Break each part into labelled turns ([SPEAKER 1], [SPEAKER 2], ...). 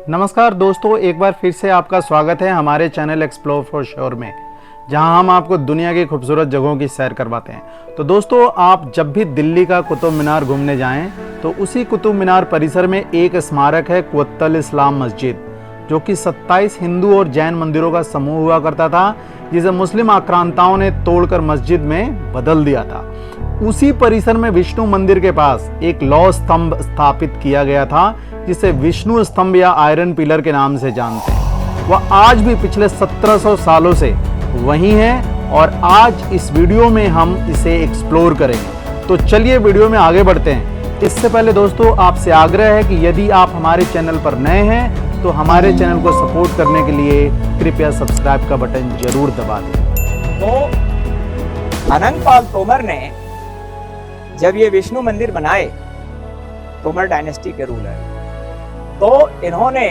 [SPEAKER 1] नमस्कार दोस्तों, एक बार फिर से आपका स्वागत है हमारे चैनल एक्सप्लोर फॉर श्योर में, जहां हम आपको दुनिया की खूबसूरत जगहों की सैर करवाते हैं। तो दोस्तों, आप जब भी दिल्ली का कुतुब मीनार घूमने जाएं तो उसी कुतुब मीनार परिसर में एक स्मारक है, कुव्वतुल इस्लाम मस्जिद, जो कि 27 हिंदू और जैन मंदिरों का समूह हुआ करता था, जिसे मुस्लिम आक्रांताओं ने तोड़कर मस्जिद में बदल दिया था। उसी परिसर में विष्णु मंदिर के पास एक लौह स्तंभ स्थापित किया गया था, जिसे विष्णु स्तंभ या आयरन पिलर के नाम से जानते हैं। वह आज भी पिछले 1700 सालों से वहीं है और आज इस वीडियो में हम इसे एक्सप्लोर करेंगे। तो चलिए वीडियो में आगे बढ़ते हैं। इससे पहले दोस्तों, आपसे आग्रह है कि यदि आप हमारे चैनल पर नए हैं तो हमारे चैनल को सपोर्ट करने के लिए कृपया सब्सक्राइब का बटन जरूर दबा दें।
[SPEAKER 2] तो अनंगपाल तोमर ने जब ये विष्णु मंदिर बनाए, तोमर डायनेस्टी के रूलर, तो इन्होंने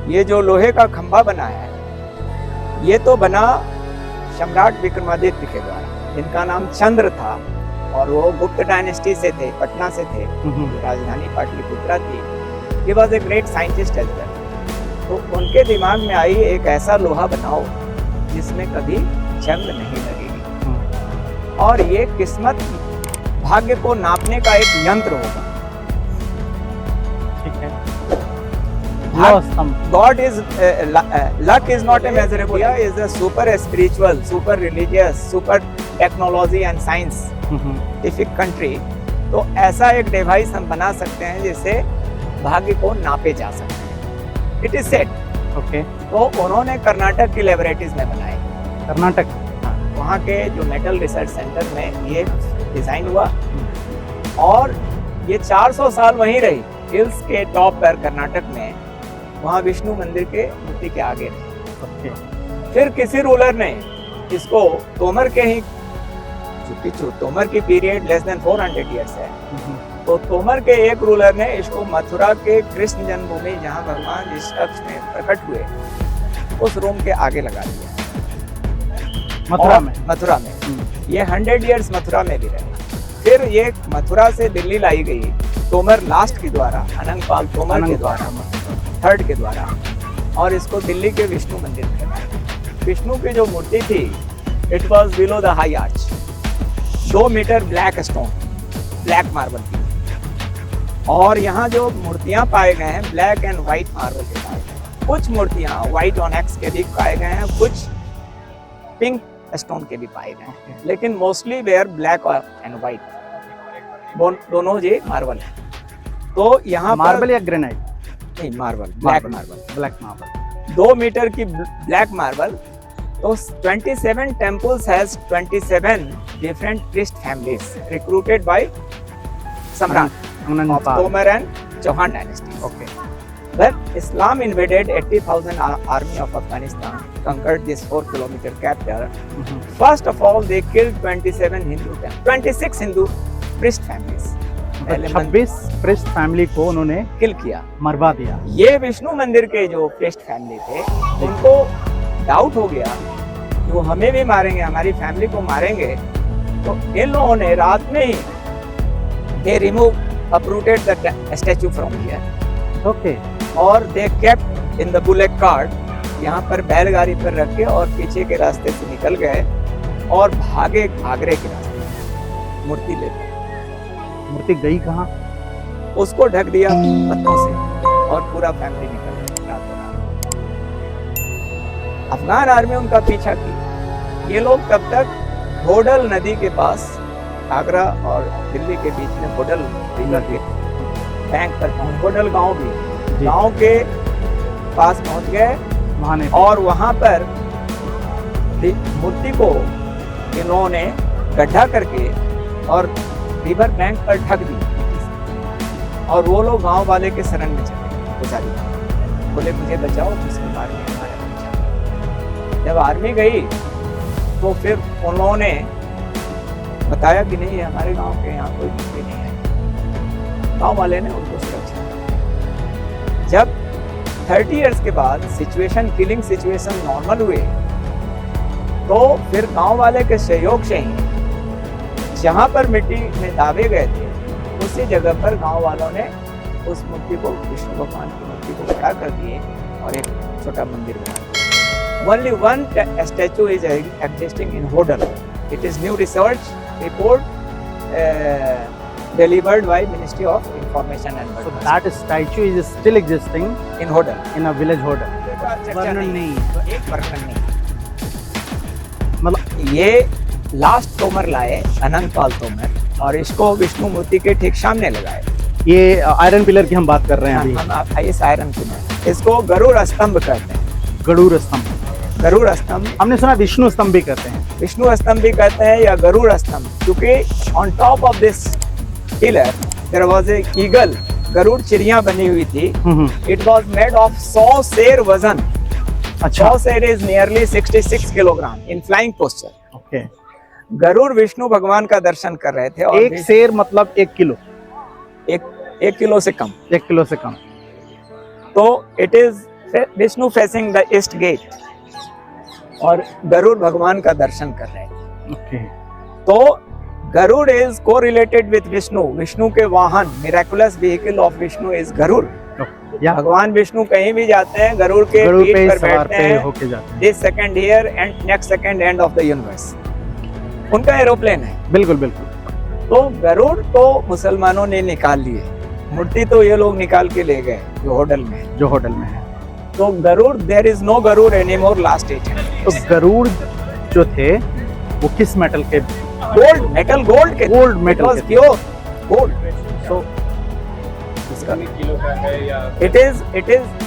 [SPEAKER 2] ये जो लोहे का खंभा बनाया है, ये तो बना सम्राट विक्रमादित्य के द्वारा, जिनका नाम चंद्र था और वो गुप्त डायनेस्टी से थे, पटना से थे, राजधानी पाटलिपुत्रा थी। He was a great scientist as well. तो उनके दिमाग में आई एक ऐसा लोहा बनाओ जिसमें कभी जंग नहीं लगेगी, और ये किस्मत भाग्य को नापने का एक यंत्र होगा।
[SPEAKER 1] ठीक है।
[SPEAKER 2] God is luck is not a measurable. India is a super spiritual, super religious, super technology and scientific country. तो ऐसा एक डिवाइस हम बना सकते हैं जिससे भाग्य को नापे जा सकते हैं। It is said.
[SPEAKER 1] ओके।
[SPEAKER 2] तो उन्होंने कर्नाटक की लेबोरेटरीज में बनाए।
[SPEAKER 1] कर्नाटक,
[SPEAKER 2] वहाँ के जो मेटल रिसर्च सेंटर में ये डिजाइन हुआ, और ये 400 साल वहीं रही, हिल्स के टॉप पर कर्नाटक में, वहाँ विष्णु मंदिर के मूर्ति के आगे रही। फिर किसी रूलर ने इसको, तोमर के ही, तोमर की पीरियड लेस देन 400 ईयर्स है, तो तोमर के एक रूलर ने इसको मथुरा के कृष्ण जन्मभूमि, जहाँ भगवान जिस कक्ष में प्रकट हुए, उस रूम के आगे लगा दिया। मथुरा में ये 100 ईयर्स मथुरा में भी रहे। फिर ये मथुरा से दिल्ली लाई गई तोमर लास्ट के द्वारा, अनंगपाल तोमर के द्वारा, थर्ड के द्वारा, और इसको दिल्ली के विष्णु मंदिर में लगाया। विष्णु की जो मूर्ति थी, it was below the high arch, 2 metre black stone, black marble की। और यहाँ जो मूर्तियां पाए गए हैं, ब्लैक एंड व्हाइट मार्बल के पाए गए। कुछ मूर्तियां व्हाइट ऑनेक्स के भी पाए गए हैं, कुछ पिंक स्टोन के भी पाए गए हैं, लेकिन mostly were black and white, दोनों जी मार्बल है। तो यहाँ
[SPEAKER 1] मार्बल या ग्रेनाइट?
[SPEAKER 2] नहीं, मार्बल, ब्लैक मार्बल, 2 मीटर की ब्लैक मार्बल। तो 27 temples has 27 different priest families recruited by Samrat of Tomar and Chauhan dynasty.
[SPEAKER 1] Okay.
[SPEAKER 2] When Islam invaded 80,000 army of Afghanistan, conquered this 4-kilometer capital, first of all they killed 26 Hindu priest families.
[SPEAKER 1] 26 priest family को उन्होंने
[SPEAKER 2] किल किया,
[SPEAKER 1] मरवा दिया।
[SPEAKER 2] ये विष्णु मंदिर के जो priest family थे, उनको डाउट हो गया कि वो हमें भी मारेंगे, हमारी फैमिली को मारेंगे। तो इन लोगों ने रात में ही दे uprooted the statue from here.
[SPEAKER 1] Okay.
[SPEAKER 2] और दे kept in the bullock cart, यहाँ पर बैलगाड़ी पर रख के, और पीछे के रास्ते से निकल गए और भागे आगरे के रास्ते मूर्ति लेकर।
[SPEAKER 1] मूर्ति गई कहाँ?
[SPEAKER 2] उसको ढक दिया पत्तों से, और पूरा फैमिली निकल गया रातों रात। अफगान आर्मी उनका पीछा की। ये लोग तब तक होडल नदी के पास, आगरा और दिल्ली के बीच में होडल रिवर के बैंक पर पहुंच, होडल गांव भी, गांव के पास पहुंच गए, और वहां पर मूर्ति को इन लोगों ने गड्ढा करके और रिवर बैंक पर ढक दी, और वो लोग गांव वाले के शरण में चले, पुजारी बोले मुझे बचाओ, किसकी आर्मी हमारे पीछे। जब आर्मी गई तो फिर उन लोगों ने बताया कि नहीं, हमारे गांव के यहाँ कोई मूर्ति नहीं है। गांव वाले ने उनको सुरक्षा दी। जब 30 इयर्स के बाद किलिंग सिचुएशन नॉर्मल हुए, तो फिर गांव वाले के सहयोग से ही जहां पर मिट्टी में दाबे गए थे, उसी जगह पर गांव वालों ने उस मूर्ति को, विष्णु भगवान की मूर्ति को खड़ा कर दिए और एक छोटा मंदिर बना दिया। Only one statue is existing in Hodal. It is new research report delivered by Ministry of Information and
[SPEAKER 1] So
[SPEAKER 2] Broadcasting
[SPEAKER 1] that statue is still existing
[SPEAKER 2] in Hodal.
[SPEAKER 1] in a village Hodal.
[SPEAKER 2] वर्णन नहीं, एक वर्णन नहीं।
[SPEAKER 1] मतलब
[SPEAKER 2] ये last Tomar लाए अनंतपाल तोमर और इसको विष्णु मूर्ति के ठीक सामने लगाए।
[SPEAKER 1] ये आयरन पिलर की हम बात कर रहे हैं अभी।
[SPEAKER 2] हम इस आयरन पिलर, इसको गरुड़ स्तंभ कहते हैं।
[SPEAKER 1] गरुड़ स्तंभ,
[SPEAKER 2] गरुड़ स्तंभ,
[SPEAKER 1] हमने सुना विष्णु स्तंभ भी कहते हैं।
[SPEAKER 2] विष्णु स्तंभ भी कहते हैं या गरुड़ स्तंभ, क्योंकि on top of this pillar there was a eagle, Garuda चिड़िया बनी हुई थी। इट वाज मेड ऑफ 100 शेर वजन।
[SPEAKER 1] अच्छा,
[SPEAKER 2] 100 शेर is nearly 66 kilogram in flying posture.
[SPEAKER 1] Okay.
[SPEAKER 2] Garuda Vishnu भगवान का दर्शन कर रहे थे और
[SPEAKER 1] एक शेर मतलब 1 किलो,
[SPEAKER 2] एक किलो से कम।
[SPEAKER 1] 1 किलो से कम।
[SPEAKER 2] तो it is Vishnu facing the east gate और गरुड़ भगवान का दर्शन कर रहे हैं।
[SPEAKER 1] ओके।
[SPEAKER 2] तो गरुड़ इज को रिलेटेड विथ विष्णु, विष्णु के वाहन, miraculous vehicle of Vishnu is Garuda.
[SPEAKER 1] या
[SPEAKER 2] भगवान विष्णु कहीं भी जाते हैं गरुड़ के पीठ
[SPEAKER 1] पे
[SPEAKER 2] पर
[SPEAKER 1] सवार
[SPEAKER 2] बैठते
[SPEAKER 1] पे
[SPEAKER 2] हैं।
[SPEAKER 1] होके जाते हैं।
[SPEAKER 2] This second here and next second end of the universe उनका एरोप्लेन है।
[SPEAKER 1] बिल्कुल बिल्कुल।
[SPEAKER 2] तो गरुड़ तो मुसलमानों ने निकाल लिए, मूर्ति तो ये लोग निकाल के ले गए जो होटल में है।
[SPEAKER 1] जो होटल में है।
[SPEAKER 2] तो Garuda, there is no Garuda anymore last 800
[SPEAKER 1] तो गरुड़ जो थे वो किस मेटल के?
[SPEAKER 2] गोल्ड मेटल, गोल्ड के,
[SPEAKER 1] गोल्ड मेटल
[SPEAKER 2] वाज
[SPEAKER 1] के।
[SPEAKER 2] Pure gold. So it is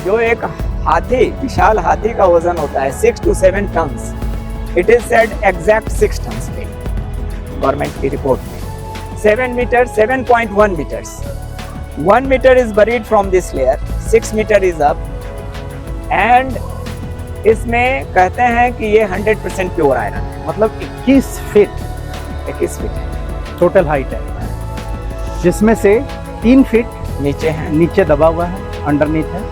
[SPEAKER 2] जो एक हाथी, विशाल हाथी का वजन होता है 6 to 7 tons. It is said exact 6 tons पे गवर्नमेंट की रिपोर्ट में। 7 metre, 7.1 metres, 1 metre is buried from this layer, 6 metre is up and इसमें कहते हैं कि ये 100% प्योर आयरन है।
[SPEAKER 1] मतलब 21 फीट
[SPEAKER 2] 21 फीट
[SPEAKER 1] टोटल हाइट है, जिसमें से 3 फीट
[SPEAKER 2] नीचे है,
[SPEAKER 1] नीचे दबा हुआ है, अंडरनीथ है,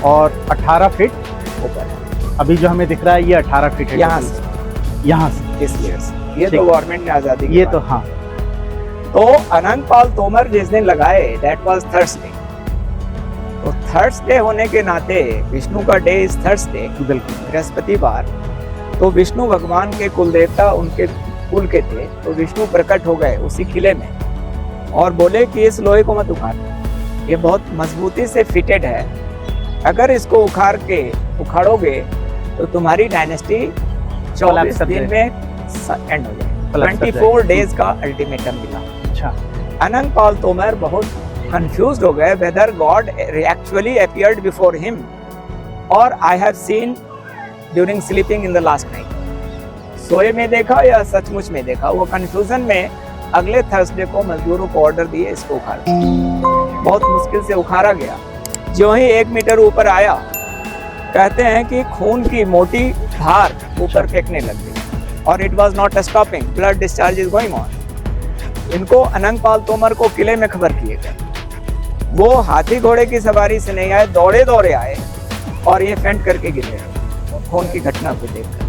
[SPEAKER 1] और 18 फीट
[SPEAKER 2] ऊपर है।
[SPEAKER 1] अभी जो हमें दिख रहा है ये 18 फीट है।
[SPEAKER 2] यहाँ से,
[SPEAKER 1] यहाँ से
[SPEAKER 2] इस लेयर से। ये
[SPEAKER 1] ठीक।
[SPEAKER 2] तो गवर्नमेंट ने आजादी के
[SPEAKER 1] ये
[SPEAKER 2] बाद।
[SPEAKER 1] तो हाँ।
[SPEAKER 2] तो अनंतपाल तोमर जिस दिन लगाए दैट वाज थर्सडे। तो थर्सडे होने के नाते, विष्णु का डे इज थर्सडे,
[SPEAKER 1] बिल्कुल।
[SPEAKER 2] बृहस्पतिवार, तो विष्णु भगवान के कुल देवता उनके कुल के थे। तो विष्णु प्रकट हो गए उसी किले में और बोले कि इस लोहे को मत उखाड़, ये बहुत मजबूती से फिटेड है, अगर इसको उखाड़ोगे तो तुम्हारी डायनेस्टी 24 दिन में एंड हो जाए। 24 डेज का अल्टीमेटम मिला।
[SPEAKER 1] अच्छा।
[SPEAKER 2] अनंतपाल तोमर बहुत कंफ्यूज्ड हो गए whether God actually appeared before him और I have seen during sleeping in the last night, सोए में देखा या सचमुच में देखा। वो कंफ्यूजन में अगले थर्सडे को मजदूरों को ऑर्डर दिए इसको उखाड़। बहुत मुश्किल से उखाड़ा गया। जो ही 1 मीटर ऊपर आया, कहते हैं कि खून की मोटी धार ऊपर फेंकने लग गई और it was not stopping, blood discharge is going on. इनको अनंतपाल तोमर को किले में खबर किए गए। वो हाथी घोड़े की सवारी से नहीं आए, दौड़े दौड़े आए और ये फेंट करके गिरे खून की घटना को देखकर।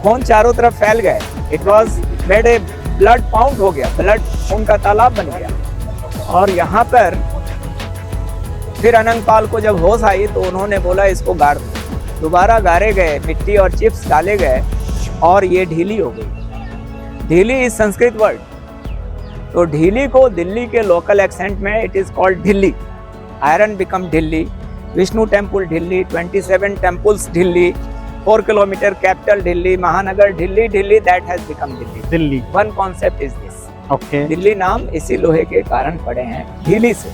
[SPEAKER 2] खून चारों तरफ फैल गए। It was made a blood pound हो गया, ब्लड खून का तालाब बन गया। और यहाँ पर फिर अनंतपाल को जब होश आई तो उन्होंने बोला इसको गाड़ दो। दोबारा गाड़े गए, मिट्टी और चिप्स डाले गए और ये ढीली हो गई। ढीली इज संस्कृत वर्ड, तो ढीली को दिल्ली के लोकल एक्सेंट में इट इज कॉल्ड ढिल्ली। आयरन बिकम ढिल्ली, विष्णु टेम्पल ढिल्ली, 27 टेम्पल्स ढिल्ली, 4 किलोमीटर कैपिटल दिल्ली, महानगर Delhi, Delhi that has become Delhi.
[SPEAKER 1] Delhi.
[SPEAKER 2] One concept is this.
[SPEAKER 1] Okay.
[SPEAKER 2] Delhi नाम इसी लोहे के कारण पड़े हैं, ढीली से,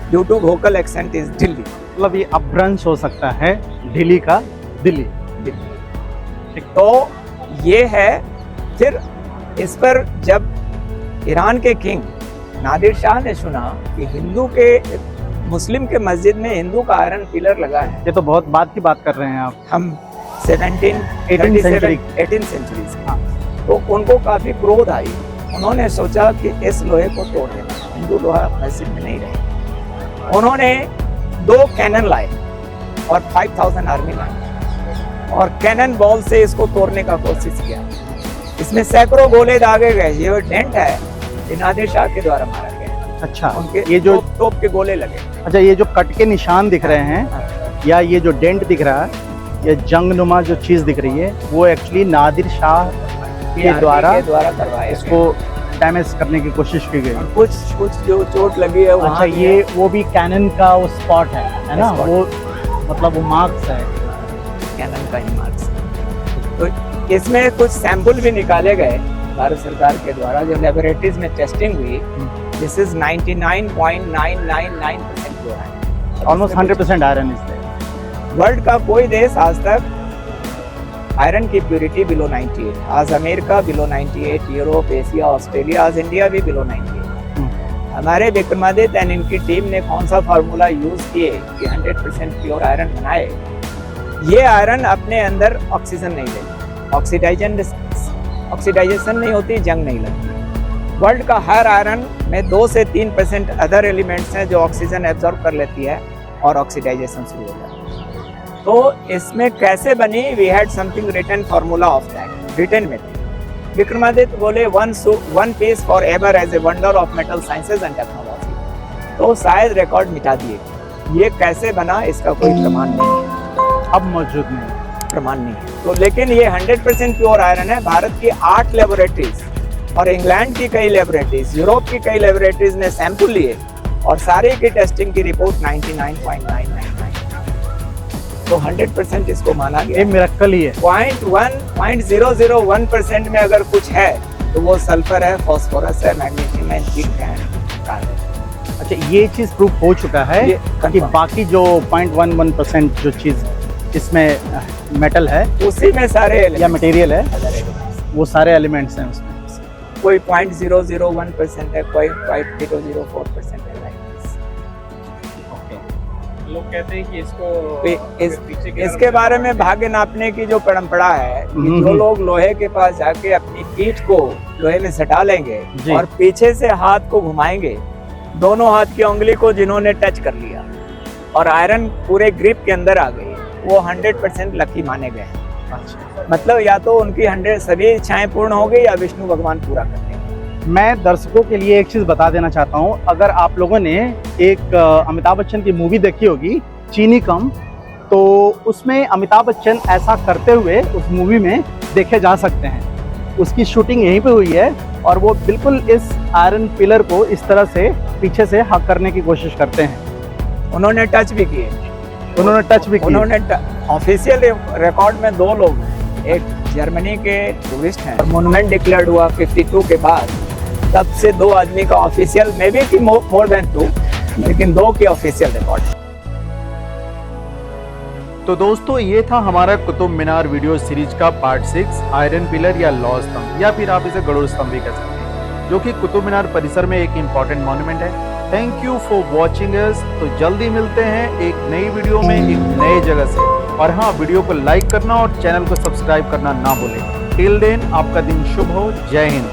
[SPEAKER 2] due to vocal accent is Delhi.
[SPEAKER 1] मतलब ये अपभ्रंश हो सकता है ढीली का दिल्ली।
[SPEAKER 2] तो ये है। फिर इस पर जब ईरान के किंग नादिर शाह ने सुना कि मुस्लिम के मस्जिद में हिंदू का आयरन पिलर लगा है।
[SPEAKER 1] ये तो बहुत बाद की बात कर रहे हैं आप।
[SPEAKER 2] हम 18th सेंचुरी से।
[SPEAKER 1] हाँ।
[SPEAKER 2] तो उनको काफी क्रोध आई। उन्होंने सोचा कि इस लोहे को तोड़ देना, हिंदू लोहा मस्जिद में नहीं रहे। उन्होंने 2 कैनन लाए और 5000 आर्मी लाए और कैनन बॉल से इसको तोड़ने का कोशिश किया। इसमें सैकड़ों गोले दागे गए। ये डेंट है, ये नादिर शाह के द्वारा मारा गया।
[SPEAKER 1] अच्छा,
[SPEAKER 2] उनके
[SPEAKER 1] ये जो
[SPEAKER 2] तोप के गोले लगे।
[SPEAKER 1] अच्छा, ये जो कट के निशान दिख रहे हैं या ये जो डेंट दिख रहा है, ये जंगनुमा जो चीज़ दिख रही है, वो एक्चुअली नादिर शाह के द्वारा
[SPEAKER 2] करवाया
[SPEAKER 1] इसको डैमेज करने की कोशिश की गई।
[SPEAKER 2] कुछ जो चोट लगी है
[SPEAKER 1] अच्छा, ये वो भी कैनन का वो स्पॉट है ना, वो मतलब वो मार्क्स है,
[SPEAKER 2] कैनन का ही मार्क्स। तो इसमें कुछ सैंपल भी निकाले गए भारत सरकार के द्वारा, जो लेबोरेटरीज में टेस्टिंग हुई। This is 99.999% pure iron,
[SPEAKER 1] almost 100% iron is there.
[SPEAKER 2] World का कोई देश आज तक आयरन की प्योरिटी बिलो 98, आज America below 98, Europe, Asia, Australia, आज इंडिया भी बिलो 98। हमारे विक्रमादित्य एंड इनकी टीम ने कौन सा फार्मूला यूज किए कि 100% प्योर आयरन बनाए। ये आयरन अपने अंदर ऑक्सीजन नहीं लेती, ऑक्सीडाइजेशन नहीं होती, जंग नहीं लगती। वर्ल्ड का हर आयरन में 2 से 3% अदर एलिमेंट्स हैं जो ऑक्सीजन एब्जॉर्ब कर लेती है और ऑक्सीडाइजेशन शुरू हो जाता है। तो इसमें कैसे बनी, we had something written formula of that, written में विक्रमादित्य बोले one piece for ever as a wonder of metal sciences and technology. तो शायद रिकॉर्ड मिटा दिए। ये कैसे बना इसका कोई प्रमाण नहीं है,
[SPEAKER 1] अब मौजूद नहीं,
[SPEAKER 2] प्रमाण नहीं है। तो लेकिन ये 100% प्योर आयरन है। भारत की 8 लेबोरेटरीज और इंग्लैंड की कई लेबोरेटरीज, यूरोप की कई लेबोरेटरीज ने सैंपल लिए और सारे की टेस्टिंग की रिपोर्ट 99.999। तो 100% इसको माना गया।
[SPEAKER 1] ये मिरेकल ही है।
[SPEAKER 2] 0.01% में अगर कुछ है तो वो सल्फर है, फास्फोरस है, मैग्नीशियम है, जिंक है, कार्बन।
[SPEAKER 1] अच्छा, ये चीज़ प्रूफ हो चुका है
[SPEAKER 2] ये
[SPEAKER 1] कि बाकी जो 0.11% जो चीज़ इसमें मेटल है,
[SPEAKER 2] उसी में सारे
[SPEAKER 1] या मटेरियल है,
[SPEAKER 2] other elements।
[SPEAKER 1] वो सारे एलिमेंट्स हैं उसमें।
[SPEAKER 2] कोई 0.001% है, कोई 0.004% है।
[SPEAKER 3] लोग कहते हैं कि इसको
[SPEAKER 2] इसके बारे में भाग्य नापने की जो परंपरा है कि जो लोग लोहे के पास जाके अपनी पीठ को लोहे में सटा लेंगे और पीछे से हाथ को घुमाएंगे, दोनों हाथ की उंगली को जिन्होंने टच कर लिया और आयरन पूरे ग्रिप के अंदर आ गई, वो 100% लकी माने गए हैं। मतलब या तो उनकी 100 सभी इच्छाएं पूर्ण हो गई या विष्णु भगवान पूरा कर देंगे।
[SPEAKER 1] मैं दर्शकों के लिए एक चीज़ बता देना चाहता हूँ, अगर आप लोगों ने एक अमिताभ बच्चन की मूवी देखी होगी चीनी कम, तो उसमें अमिताभ बच्चन ऐसा करते हुए उस मूवी में देखे जा सकते हैं। उसकी शूटिंग यहीं पे हुई है और वो बिल्कुल इस आयरन पिलर को इस तरह से पीछे से हक करने की कोशिश करते हैं।
[SPEAKER 2] उन्होंने टच भी किए,
[SPEAKER 1] उन्होंने
[SPEAKER 2] ऑफिशियल रिकॉर्ड में 2 लोग हैं, एक जर्मनी के टूरिस्ट हैं, मोन्यूमेंट डिक्लेयर्ड हुआ 52 के बाद, तब से 2 आदमी का ऑफिशियल, मे बी कि मोर देन 2, लेकिन 2 की ऑफिशियल रिकॉर्ड।
[SPEAKER 1] तो दोस्तों, ये था हमारा कुतुब मीनार वीडियो सीरीज का पार्ट 6, आयरन पिलर या लौह स्तंभ, या फिर आप इसे गरुड़ स्तंभ भी कह सकते हैं, जो कि कुतुब मीनार परिसर में एक इम्पॉर्टेंट मॉन्यूमेंट है। Thank you for watching us. तो जल्दी मिलते हैं एक नई वीडियो में एक नए जगह से, और हाँ, वीडियो को लाइक करना और चैनल को सब्सक्राइब करना ना भूलें। टिल देन आपका दिन शुभ हो। जय हिंद।